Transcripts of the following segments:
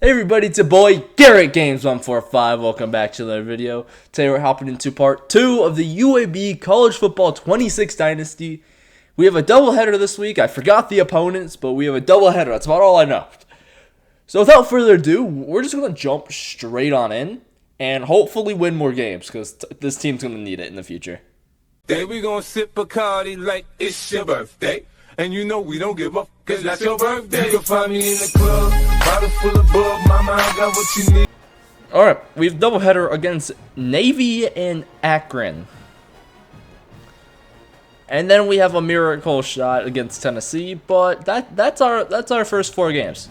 Hey everybody, it's your boy Garrett Games 145. Welcome back to another video. Today we're hopping into part 2 of the UAB College Football 26 Dynasty. We have a doubleheader this week. I forgot the opponents, but we have a doubleheader. That's about all I know. So without further ado, we're just going to jump straight on in and hopefully win more games because this team's going to need it in the future. Today we gonna sip Bacardi like it's your birthday. And you know we don't give up, cause that's your birthday. You can find me in the club, bottle full of bug, mama, I got what you need. Alright, we have doubleheader against Navy and Akron. And then we have a miracle shot against Tennessee, but that's our first 4 games.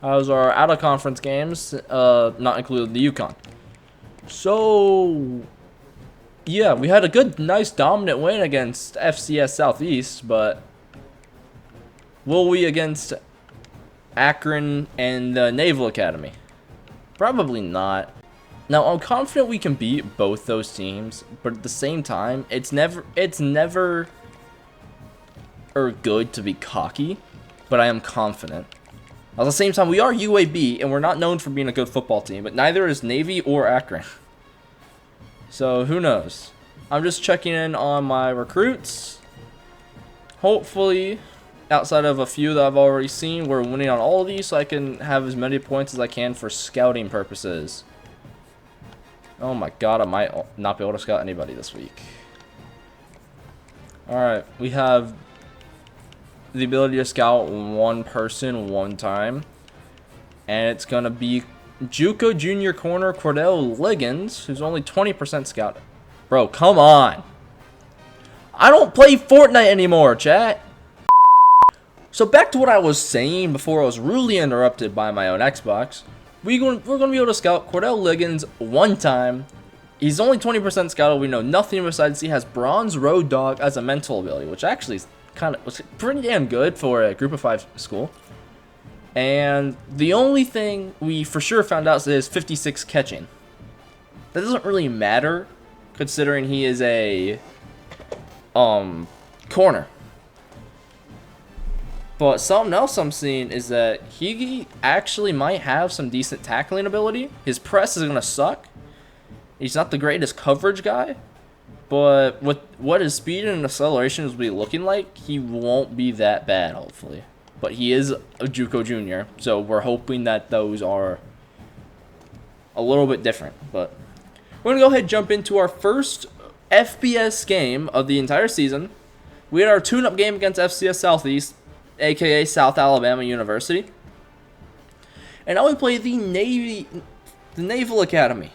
Those are out of conference games, not including the UConn. So yeah, we had a good, nice, dominant win against FCS Southeast, but will we against Akron and the Naval Academy? Probably not. Now, I'm confident we can beat both those teams, but at the same time, it's never good to be cocky, but I am confident. At the same time, we are UAB, and we're not known for being a good football team, but neither is Navy or Akron. So, who knows? I'm just checking in on my recruits. Hopefully, outside of a few that I've already seen, we're winning on all of these so I can have as many points as I can for scouting purposes. Oh my god, I might not be able to scout anybody this week. Alright, we have the ability to scout one person one time. And it's going to be JUCO Junior Corner Cordell Liggins, who's only 20% scout. Bro, come on. I don't play Fortnite anymore, chat. So back to what I was saying before I was rudely interrupted by my own Xbox. We're going to be able to scout Cordell Liggins one time. He's only 20% scouted. We know nothing besides he has Bronze Road Dog as a mental ability, which actually is was pretty damn good for a group of 5 school. And the only thing we for sure found out is 56 catching. That doesn't really matter considering he is a corner. But something else I'm seeing is that he actually might have some decent tackling ability. His press is going to suck. He's not the greatest coverage guy. But with what his speed and acceleration will be looking like, he won't be that bad, hopefully. But he is a JUCO junior, so we're hoping that those are a little bit different. But we're going to go ahead and jump into our first FBS game of the entire season. We had our tune-up game against FCS Southeast, aka South Alabama University. And now we play the Naval Academy.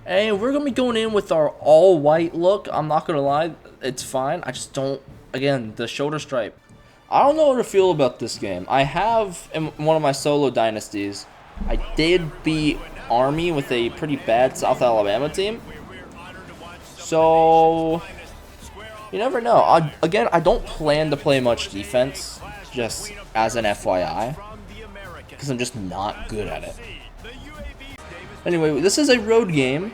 And we're going to be going in with our all-white look. I'm not going to lie, it's fine. I just don't, again, the shoulder stripe. I don't know how to feel about this game. I have, in one of my solo dynasties, I did beat Army with a pretty bad South Alabama team. So, you never know. Again, I don't plan to play much defense, just as an FYI, because I'm just not good at it. Anyway, this is a road game,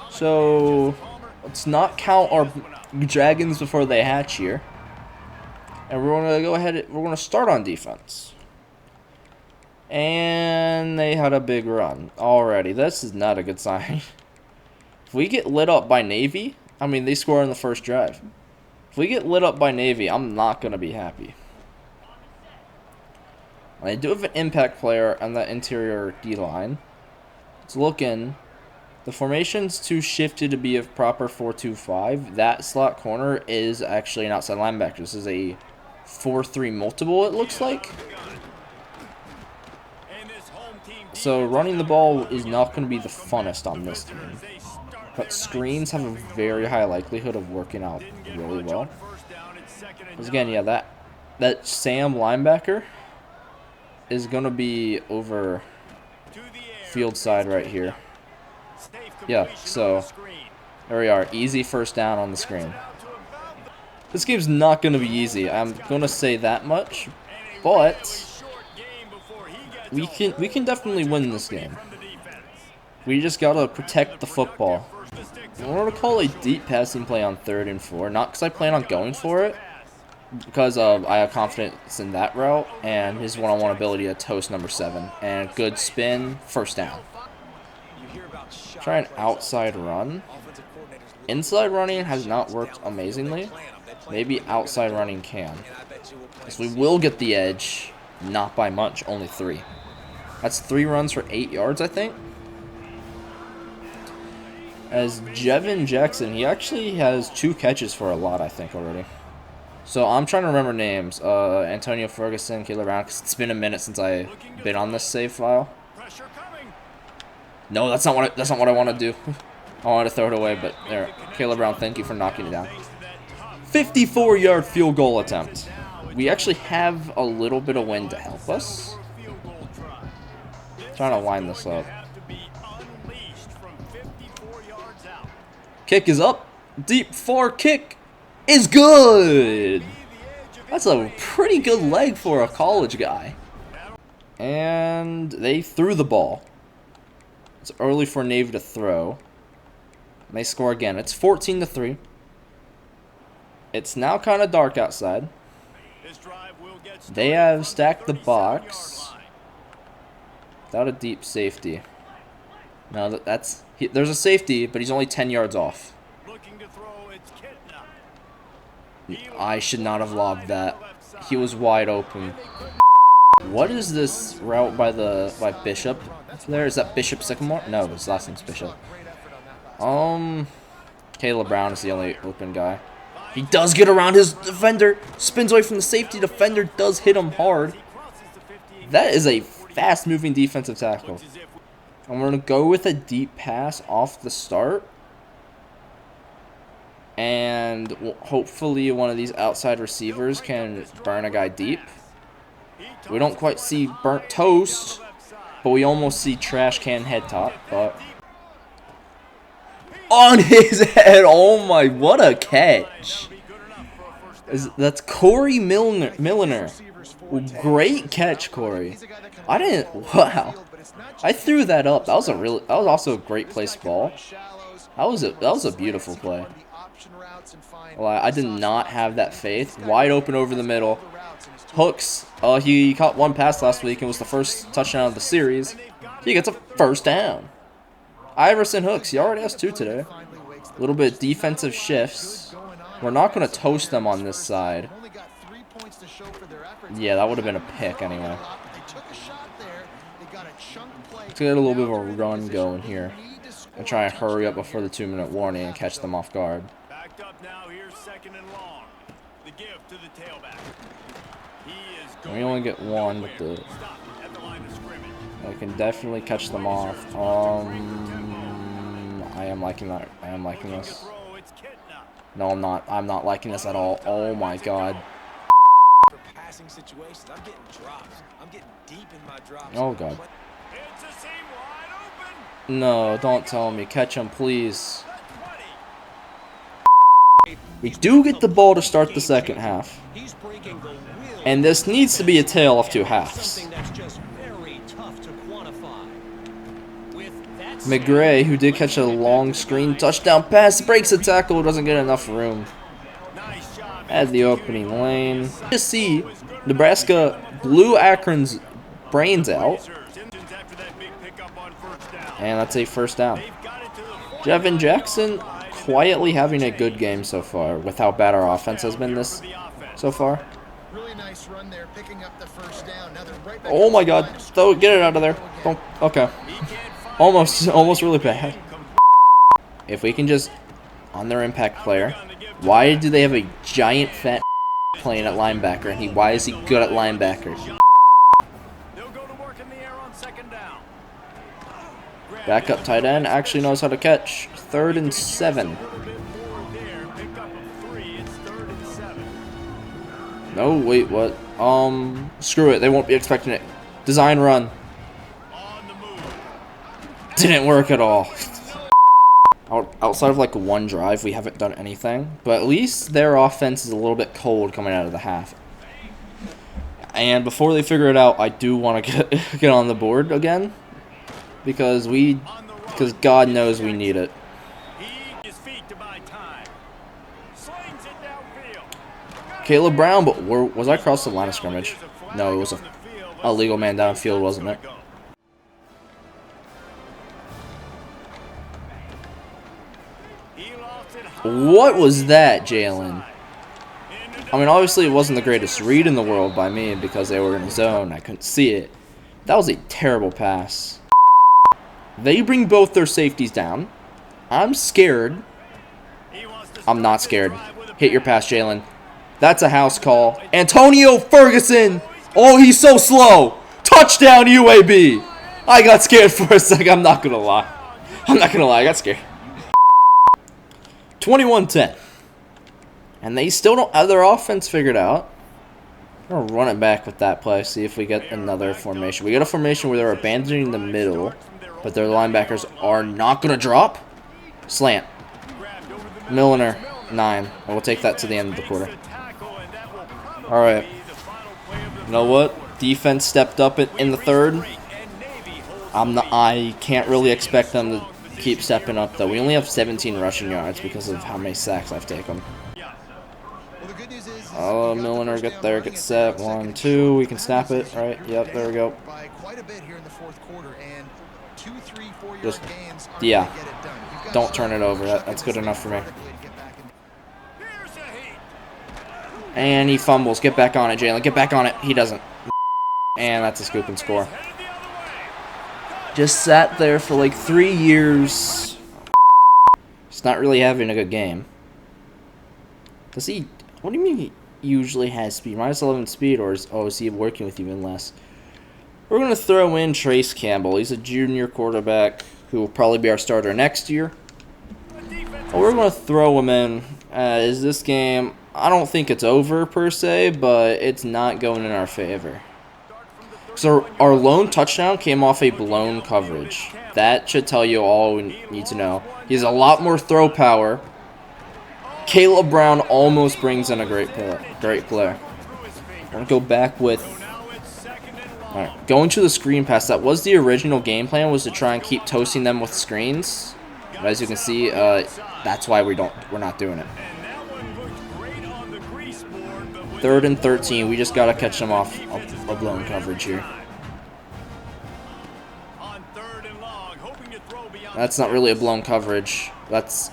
so let's not count our dragons before they hatch here. And we're going to go ahead, we're going to start on defense. And they had a big run already. This is not a good sign. If we get lit up by Navy, I mean, they score on the first drive. If we get lit up by Navy, I'm not going to be happy. I do have an impact player on the interior D-line. It's looking, the formation's too shifted to be a proper 4-2-5. That slot corner is actually an outside linebacker. This is a 4-3 multiple, it looks like. So running the ball is not going to be the funnest on this team. But screens have a very high likelihood of working out really well. Because again, yeah, that Sam linebacker is going to be over field side right here. Yeah, so there we are. Easy first down on the screen. This game's not going to be easy. I'm going to say that much, but we can definitely win this game. We just got to protect the football. I want to call a deep passing play on 3rd and 4, not because I plan on going for it, because I have confidence in that route and his one-on-one ability to toast number 7 and good spin, first down. Try an outside run. Inside running has not worked amazingly. Maybe outside running can. So we will get the edge, not by much, only 3. That's 3 runs for 8 yards, I think. As Jevin Jackson, he actually has 2 catches for a lot, I think, already. So I'm trying to remember names. Antonio Ferguson, Caleb Brown, because it's been a minute since I've been on this save file. No, that's not what I want to do. I wanted to throw it away, but there. Caleb Brown, thank you for knocking it down. 54-yard field goal attempt. We actually have a little bit of wind to help us. Trying to line this up. Kick is up. Deep far kick is good. That's a pretty good leg for a college guy. And they threw the ball. It's early for Navy to throw. And they score again. It's 14-3. It's now kind of dark outside. They have stacked the box without a deep safety. No, there's a safety, but he's only 10 yards off. I should not have lobbed that. He was wide open. What is this route by Bishop? There is that Bishop Sycamore? No, his last name's Bishop. Caleb Brown is the only open guy. He does get around his defender. Spins away from the safety. Defender does hit him hard. That is a fast-moving defensive tackle. I'm going to go with a deep pass off the start. And hopefully one of these outside receivers can burn a guy deep. We don't quite see burnt toast, but we almost see trash can head top. But on his head, oh my, what a catch. That's Corey Milliner. Great catch, Corey. Wow. I threw that up. That was also a great placed ball. That was a beautiful play. Well, I did not have that faith. Wide open over the middle. Hooks. He caught 1 pass last week and was the first touchdown of the series. He gets a first down. Iverson Hooks. He already has 2 today. A little bit of defensive shifts. We're not going to toast them on this side. Yeah, that would have been a pick anyway. Let's get a little bit of a run going here. And try and hurry up before the 2-minute warning and catch them off guard. We only get 1 with the... I can definitely catch them off. I am liking that. I am liking this. No, I'm not. I'm not liking this at all. Oh my god. Oh god. No, don't tell me. Catch him, please. We do get the ball to start the second half. And this needs to be a tale of 2 halves. McGray, who did catch a long screen touchdown pass, breaks a tackle, doesn't get enough room. At the opening lane. Just see Nebraska blew Akron's brains out. And that's a first down. Jevin Jackson quietly having a good game so far with how bad our offense has been this so far. Oh my god. Get it out of there. Don't, okay. Almost really bad. If we can just, on their impact player, why do they have a giant fat playing at linebacker, and why is he good at linebacker? Backup tight end actually knows how to catch. 3rd and 7. No, wait, what? Screw it. They won't be expecting it. Design run. Didn't work at all. Outside of like 1 drive, we haven't done anything. But at least their offense is a little bit cold coming out of the half. And before they figure it out, I do want to get on the board again. Because God knows we need it. Caleb Brown, but was I across the line of scrimmage? No, it was a legal man downfield, wasn't it? What was that, Jalen? I mean, obviously it wasn't the greatest read in the world by me because they were in a zone. I couldn't see it. That was a terrible pass. They bring both their safeties down. I'm scared. I'm not scared. Hit your pass, Jalen. That's a house call. Antonio Ferguson! Oh, he's so slow! Touchdown, UAB! I got scared for a second. I'm not going to lie. I got scared. 21-10. And they still don't have their offense figured out. I'm going to run it back with that play, see if we get another formation. We got a formation where they're abandoning the middle, but their linebackers are not going to drop. Slant. Milliner, 9. And we'll take that to the end of the quarter. Alright. You know what? Defense stepped up in the third. I can't really expect them to keep stepping up, though. We only have 17 rushing yards because of how many sacks I've taken. Oh, Milliner, get there, get set. 1, 2. We can snap it, right? Yep, there we go. Just, yeah. Don't turn it over. That's good enough for me. And he fumbles. Get back on it, Jalen. Get back on it. He doesn't. And that's a scoop and score. Just sat there for like 3 years. He's not really having a good game. Does he? What do you mean he usually has speed? Minus 11 speed, or is he working with even less? We're going to throw in Trace Campbell. He's a junior quarterback who will probably be our starter next year. We're going to throw him in. Is this game? I don't think it's over per se, but it's not going in our favor. So our lone touchdown came off a blown coverage. That should tell you all we need to know. He has a lot more throw power. Caleb Brown almost brings in a great player. I'm going to go back with... Alright, going to the screen pass. That was the original game plan, was to try and keep toasting them with screens. But as you can see, that's why we're not doing it. 3rd and 13. We just got to catch them off a blown coverage here. That's not really a blown coverage. That's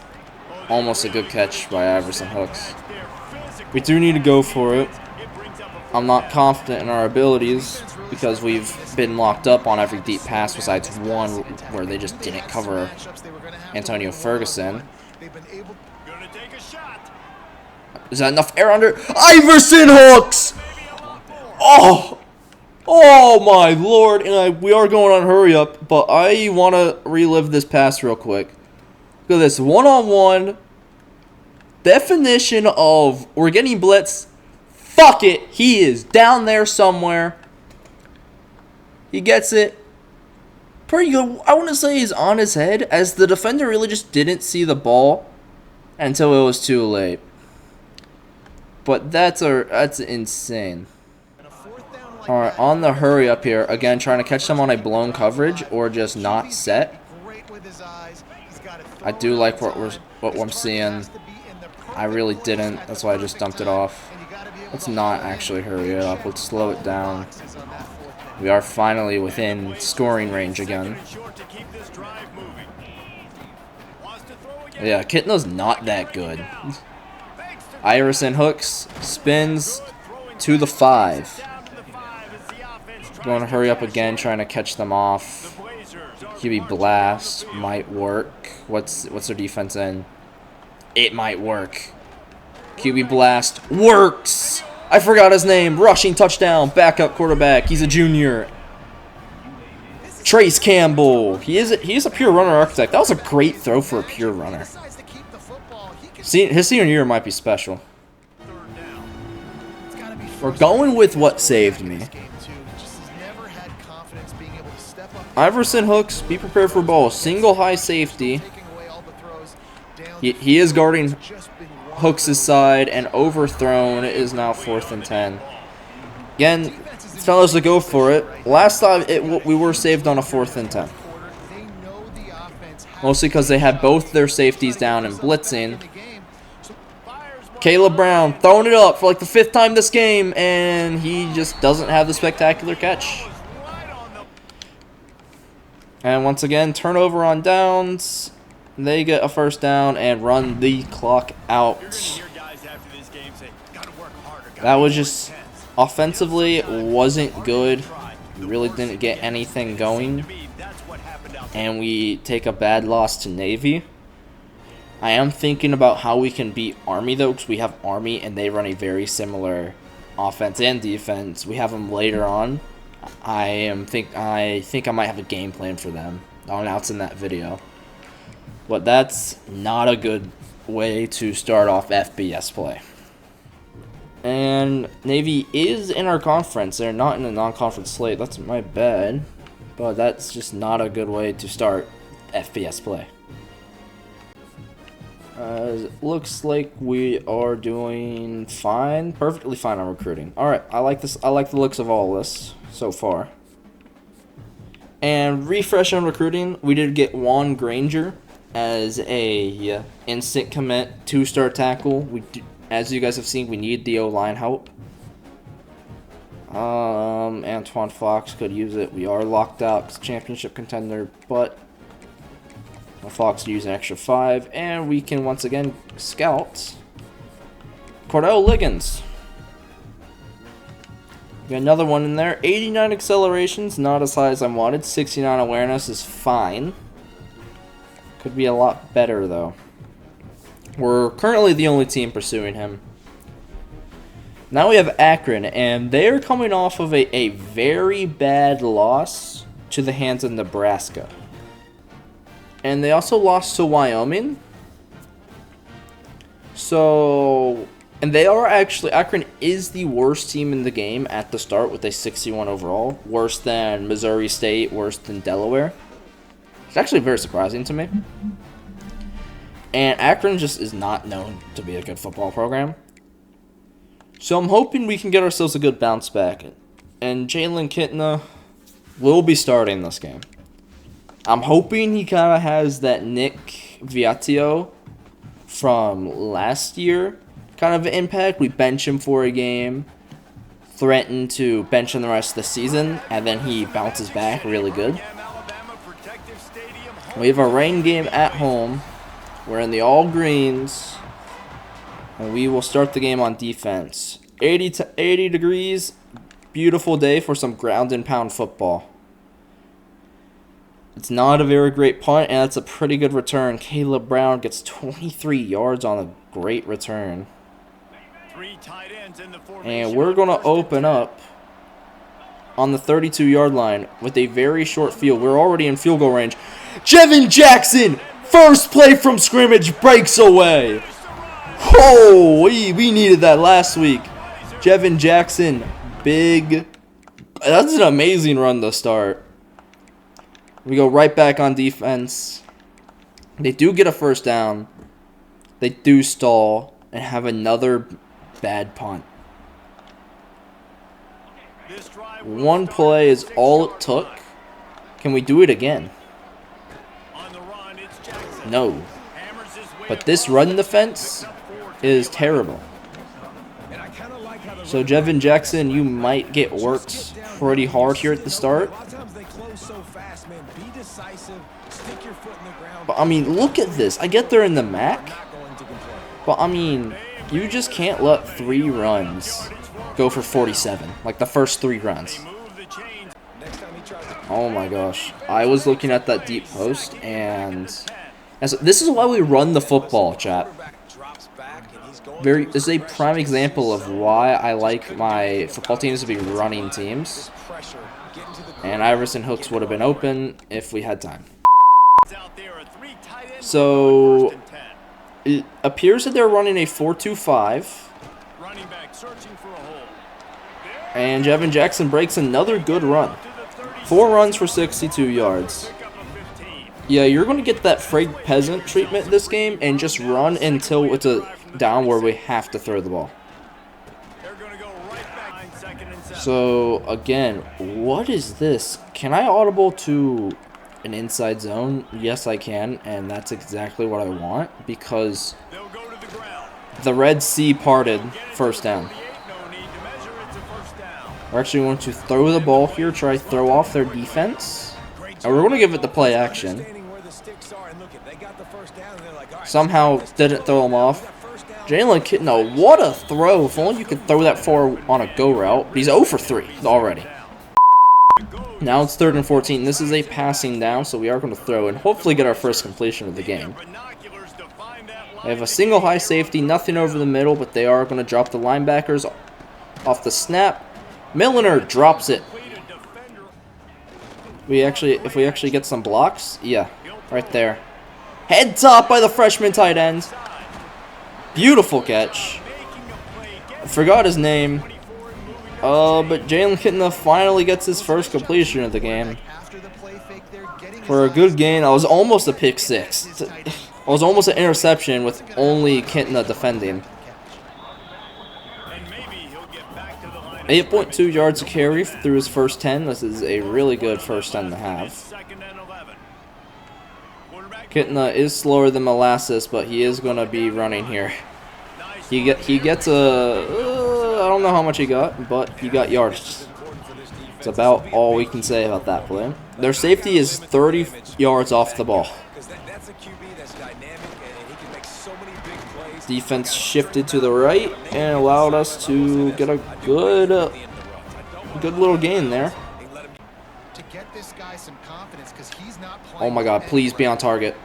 almost a good catch by Iverson Hooks. We do need to go for it. I'm not confident in our abilities because we've been locked up on every deep pass besides one where they just didn't cover Antonio Ferguson. Is that enough air under? Iverson Hooks! Oh my lord. And we are going on hurry up, but I want to relive this pass real quick. Look at this. One-on-one. Definition of we're getting blitzed. Fuck it. He is down there somewhere. He gets it. Pretty good. I want to say he's on his head, as the defender really just didn't see the ball until it was too late. But that's insane. Alright, on the hurry up here. Again, trying to catch them on a blown coverage or just not set. I do like what I'm seeing. I really didn't. That's why I just dumped it off. Let's not actually hurry it up. Let's slow it down. We are finally within scoring range again. Yeah, Kitna's not that good. Iverson Hooks spins to the 5. Going to hurry up again, trying to catch them off. QB blast might work. What's their defense in? It might work. QB blast works. I forgot his name. Rushing touchdown. Backup quarterback. He's a junior. Trace Campbell. He is a pure runner architect. That was a great throw for a pure runner. His senior year might be special. We're going with what saved me. Iverson Hooks, be prepared for ball. Single high safety. He is guarding Hooks' side, and overthrown. It is now 4th and 10. Again, fellas to go for it. Last time we were saved on a 4th and 10. Mostly because they had both their safeties down and blitzing. Caleb Brown throwing it up for like the 5th time this game, and he just doesn't have the spectacular catch. And once again, turnover on downs. They get a first down and run the clock out. That was just offensively wasn't good. We really didn't get anything going. And we take a bad loss to Navy. I am thinking about how we can beat Army though, because we have Army and they run a very similar offense and defense. We have them later on. I think I might have a game plan for them. I'll announce in that video. But that's not a good way to start off FBS play. And Navy is in our conference. They're not in the non-conference slate. That's my bad. But that's just not a good way to start FBS play. It looks like we are doing fine. Perfectly fine on recruiting. Alright, I like this. I like the looks of all this so far. And refresh on recruiting. We did get Juan Granger as a instant commit 2-star tackle. As you guys have seen, we need the O-line help. Antoine Fox could use it. We are locked out because championship contender, but Fox use an extra 5, and we can once again scout Cordell Liggins. Got another one in there. 89 accelerations, not as high as I wanted. 69 awareness is fine. Could be a lot better though. We're currently the only team pursuing him. Now we have Akron, and they're coming off of a very bad loss to the hands of Nebraska. And they also lost to Wyoming. So, and they are actually, Akron is the worst team in the game at the start with a 61 overall. Worse than Missouri State, worse than Delaware. It's actually very surprising to me. And Akron just is not known to be a good football program. So I'm hoping we can get ourselves a good bounce back. And Jalen Kitna will be starting this game. I'm hoping he kind of has that Nick Viatio from last year kind of impact. We bench him for a game, threaten to bench him the rest of the season, and then he bounces back really good. We have a rain game at home. We're in the all greens, and we will start the game on defense. 80 degrees, beautiful day for some ground and pound football. It's not a very great punt, and it's a pretty good return. Caleb Brown gets 23 yards on a great return. And we're going to open up on the 32-yard line with a very short field. We're already in field goal range. Jevin Jackson, first play from scrimmage, breaks away. Oh, we needed that last week. Jevin Jackson, big. That's an amazing run to start. We go right back on defense. They do get a first down. They do stall and have another bad punt. One play is all it took. Can we do it again? No. But this run defense is terrible. So Jevin Jackson, you might get worked pretty hard here at the start. But I mean, look at this. I get they're in the MAC. But I mean, you just can't let 3 runs go for 47. Like the first 3 runs. Oh my gosh. I was looking at that deep post, and this is why we run the football, chat. This is a prime example of why I like my football teams to be running teams. And Iverson Hooks would have been open if we had time. So it appears that they're running a 4-2-5. And Jevin Jackson breaks another good run. 4 runs for 62 yards. Yeah, you're going to get that Frank Peasant treatment this game and just run until it's a down where we have to throw the ball. So, again, what is this? Can I audible to an inside zone? Yes, I can, and that's exactly what I want, because The Red Sea parted. First down. We're actually going to throw the ball here, try throw off their defense. And we're going to give it the play action. Somehow didn't throw him off. Jalen Kitna, what a throw. If only you could throw that far on a go route. But he's 0 for 3 already. Now it's 3rd and 14. This is a passing down, so we are going to throw and hopefully get our first completion of the game. They have a single high safety, nothing over the middle, but they are going to drop the linebackers off the snap. Milliner drops it. If we actually get some blocks, yeah, right there. Head top by the freshman tight end. Beautiful catch. I forgot his name. But Jalen Kitna finally gets his first completion of the game. For a good gain, I was almost a pick six. I was almost an interception with only Kitna defending. 8.2 yards a carry through his first 10. This is a really good first 10 to have. Kitna is slower than Molasses, but he is going to be running here. He gets a... I don't know how much he got, but he got yards. It's about all we can say about that play. Their safety is 30 yards off the ball. Defense shifted to the right and allowed us to get a good little gain there. Oh my God, please be on target.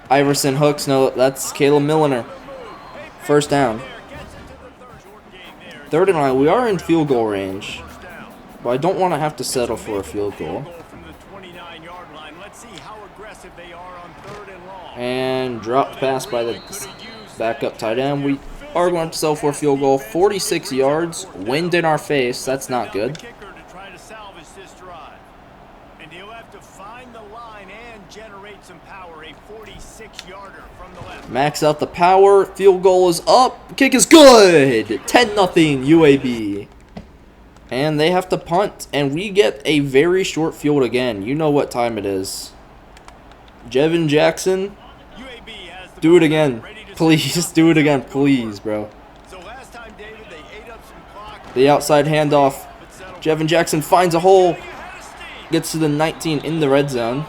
Iverson hooks, no, that's Caleb Milliner. First down. 3rd and 9, we are in field goal range, but I don't want to have to settle for a field goal. And dropped pass by the backup tight end. We are going to settle for a field goal. 46 yards, wind in our face, that's not good. Max out the power. Field goal is up. Kick is good. 10-0 UAB. And they have to punt. And we get a very short field again. You know what time it is. Jevin Jackson. Do it again. Please do it again. Please, bro. The outside handoff. Jevin Jackson finds a hole. Gets to the 19 in the red zone.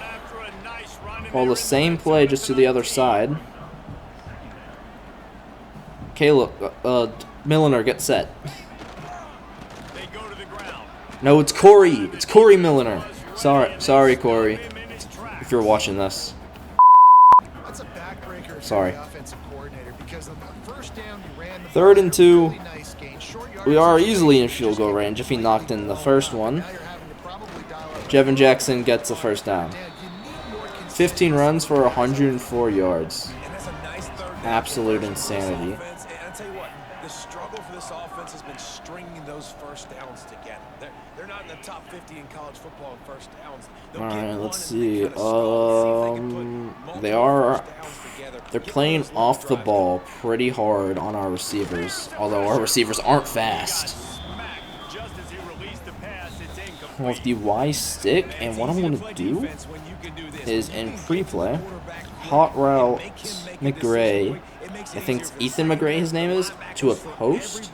Well, the same play just to the other side. Caleb, Milliner, get set. No, it's Corey. It's Corey Milliner. Sorry, Corey, if you're watching this. Sorry. 3rd and 2. We are easily in field goal range if he knocked in the first one. Jevin Jackson gets the first down. 15 runs for 104 yards. Absolute insanity. The struggle for this offense has been stringing those first downs together. They're not in the top 50 in college football in first downs. Alright, let's see. They're playing off the ball pretty hard on our receivers, although our receivers aren't fast. With the Y stick, and what I'm going to do is in pre-play, hot route McGray, I think it's Ethan McGray his name is, to a post,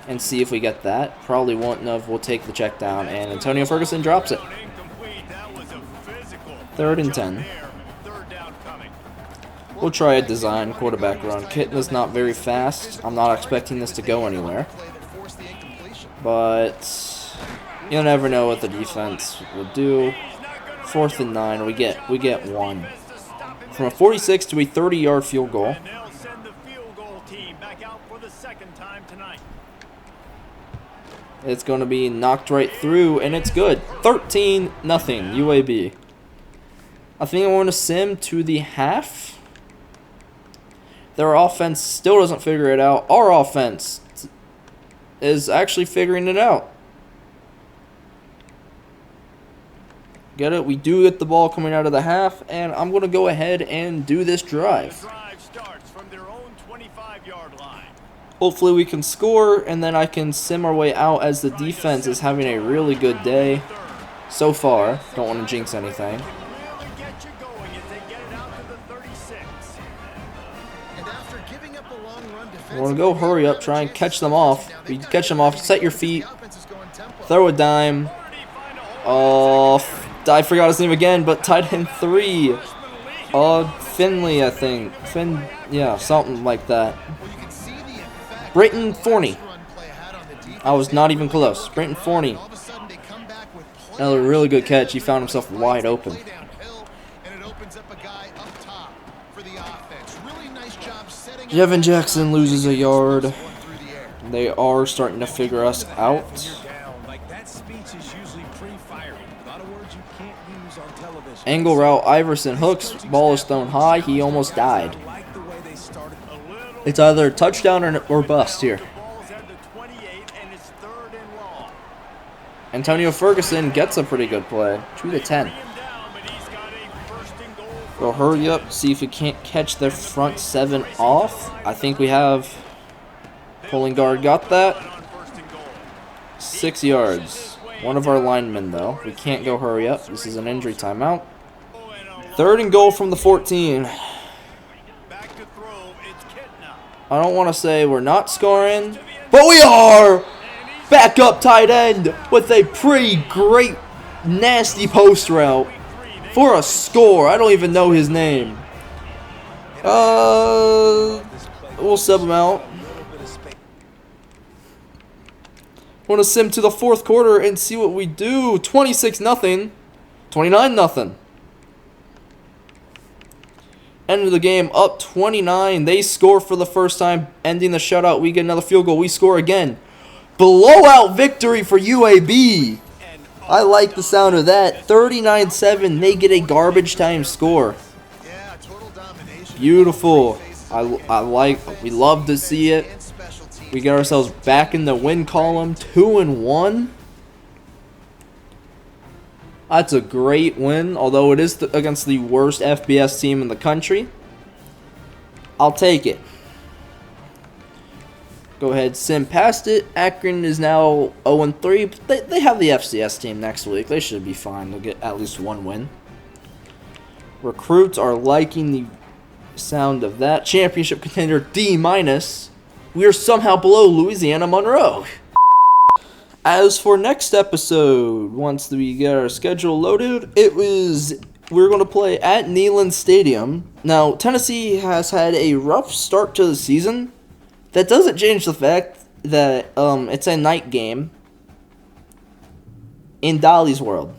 and see if we get that. Probably won't enough. We'll take the check down, and Antonio Ferguson drops it. 3rd and 10. We'll try a design quarterback run. Kitna's not very fast. I'm not expecting this to go anywhere, but you never know what the defense will do. 4th and 9. We get one. From a 46 to a 30-yard field goal. It's going to be knocked right through, and it's good. 13-0 UAB. I think I want to sim to the half. Their offense still doesn't figure it out. Our offense is actually figuring it out. Get it? We do get the ball coming out of the half, and I'm going to go ahead and do this drive. Hopefully we can score, and then I can sim our way out as the defense is having a really good day so far. Don't want to jinx anything. You want to go hurry up, try and catch them off. You catch them off, set your feet, throw a dime. Oh, I forgot his name again, but tight end 3. Finley, I think. Yeah, something like that. Brayton Forney. I was not even close. Brayton Forney. Another really good catch. He found himself wide open. Jevin Jackson loses a yard. They are starting to figure us out. Angle route, Iverson hooks, ball is thrown high, he almost died. It's either touchdown or bust here. Antonio Ferguson gets a pretty good play, 2-10. Go hurry up, see if we can't catch their front 7 off. I think we have. Pulling guard got that. 6 yards. One of our linemen, though. We can't go hurry up. This is an injury timeout. 3rd and goal from the 14. I don't want to say we're not scoring, but we are! Back up tight end with a pretty great, nasty post route for a score. I don't even know his name. We'll sub him out. Want to sim to the 4th quarter and see what we do. 26-0. 29-0. End of the game up 29. They score for the first time, ending the shutout. We get another field goal. We score again. Blowout victory for UAB. I like the sound of that. 39-7. They get a garbage time score. Beautiful. We love to see it. We get ourselves back in the win column, 2-1. That's a great win, although it is against the worst FBS team in the country. I'll take it. Go ahead, sim past it. Akron is now 0-3, but they have the FCS team next week. They should be fine. They'll get at least 1 win. Recruits are liking the sound of that. Championship contender D-. We are somehow below Louisiana Monroe. As for next episode, once we get our schedule loaded, we're going to play at Neyland Stadium. Now, Tennessee has had a rough start to the season. That doesn't change the fact that it's a night game in Dolly's World.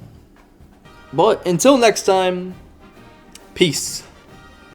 But until next time, peace.